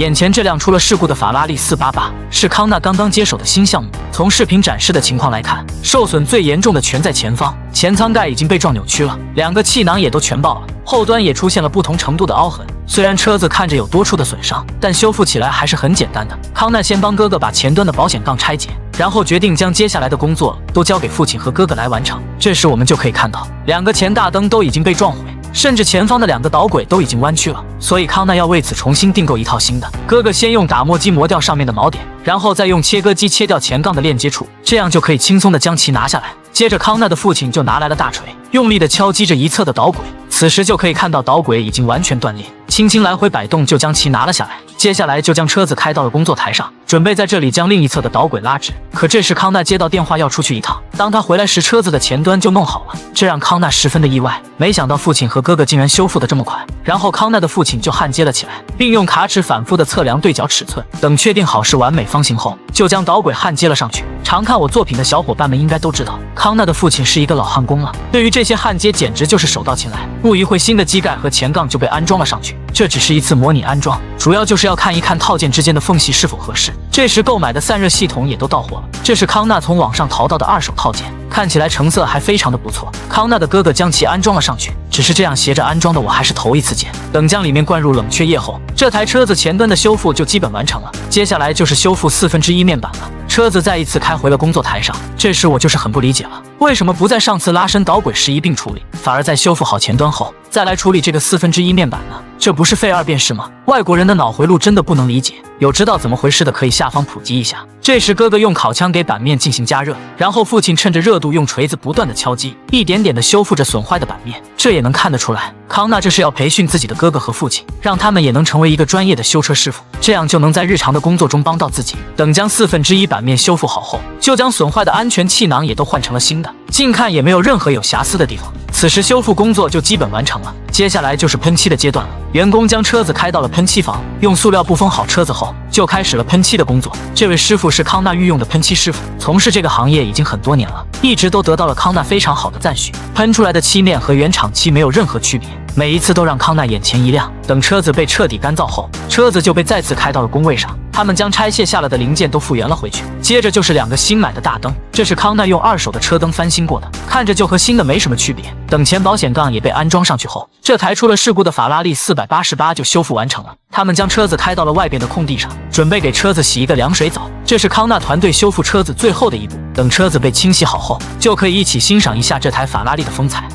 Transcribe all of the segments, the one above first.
眼前这辆出了事故的法拉利488是康纳刚刚接手的新项目。从视频展示的情况来看，受损最严重的全在前方，前舱盖已经被撞扭曲了，2个气囊也都全爆了，后端也出现了不同程度的凹痕。虽然车子看着有多处的损伤，但修复起来还是很简单的。康纳先帮哥哥把前端的保险杠拆解，然后决定将接下来的工作都交给父亲和哥哥来完成。这时我们就可以看到，2个前大灯都已经被撞毁，甚至前方的2个导轨都已经弯曲了，所以康纳要为此重新订购一套新的。哥哥先用打磨机磨掉上面的锚点，然后再用切割机切掉前杠的链接处，这样就可以轻松的将其拿下来。接着康纳的父亲就拿来了大锤，用力的敲击着一侧的导轨，此时就可以看到导轨已经完全断裂，轻轻来回摆动就将其拿了下来。接下来就将车子开到了工作台上，准备在这里将另一侧的导轨拉直。可这时康纳接到电话要出去一趟，当他回来时，车子的前端就弄好了，这让康纳十分的意外。没想到父亲和哥哥竟然修复的这么快。然后康纳的父亲就焊接了起来，并用卡尺反复的测量对角尺寸，等确定好是完美方形后，就将导轨焊接了上去。常看我作品的小伙伴们应该都知道，康纳的父亲是一个老焊工了，对于这些焊接简直就是手到擒来。不一会，新的机盖和前杠就被安装了上去。这只是一次模拟安装，主要就是要看一看套件之间的缝隙是否合适。这时购买的散热系统也都到货了，这是康纳从网上淘到的2手套件，看起来成色还非常的不错。康纳的哥哥将其安装了上去，只是这样斜着安装的我还是头一次见。等将里面灌入冷却液后，这台车子前端的修复就基本完成了，接下来就是修复1/4面板了。车子再一次开回了工作台上，这时我就是很不理解了，为什么不在上次拉伸导轨时一并处理，反而在修复好前端后再来处理这个1/4面板呢？这不是废2便是吗？外国人的脑回路真的不能理解，有知道怎么回事的可以下方普及一下。这时哥哥用烤枪给板面进行加热，然后父亲趁着热度用锤子不断的敲击，一点点的修复着损坏的板面。这也能看得出来，康纳这是要培训自己的哥哥和父亲，让他们也能成为一个专业的修车师傅，这样就能在日常的工作中帮到自己。等将1/4板面修复好后，就将损坏的安全气囊也都换成了新的，近看也没有任何有瑕疵的地方。此时修复工作就基本完成了，接下来就是喷漆的阶段了。员工将车子开到了喷漆房，用塑料布封好车子后，就开始了喷漆的工作。这位师傅是康纳御用的喷漆师傅，从事这个行业已经很多年了，一直都得到了康纳非常好的赞许。喷出来的漆面和原厂漆没有任何区别，每一次都让康纳眼前一亮。等车子被彻底干燥后，车子就被再次开到了工位上，他们将拆卸下了的零件都复原了回去。接着就是2个新买的大灯，这是康纳用2手的车灯翻新过的，看着就和新的没什么区别。等前保险杠也被安装上去后，这台出了事故的法拉利488就修复完成了。他们将车子开到了外边的空地上，准备给车子洗一个凉水澡。这是康纳团队修复车子最后的一步，等车子被清洗好后，就可以一起欣赏一下这台法拉利的风采。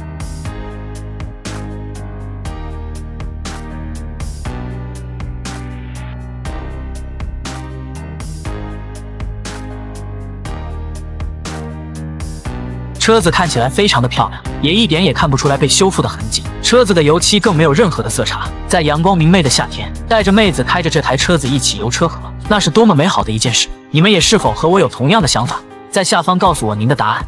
车子看起来非常的漂亮，也一点也看不出来被修复的痕迹。车子的油漆更没有任何的色差。在阳光明媚的夏天，带着妹子开着这台车子一起游车河，那是多么美好的一件事！你们也是否和我有同样的想法？在下方告诉我您的答案。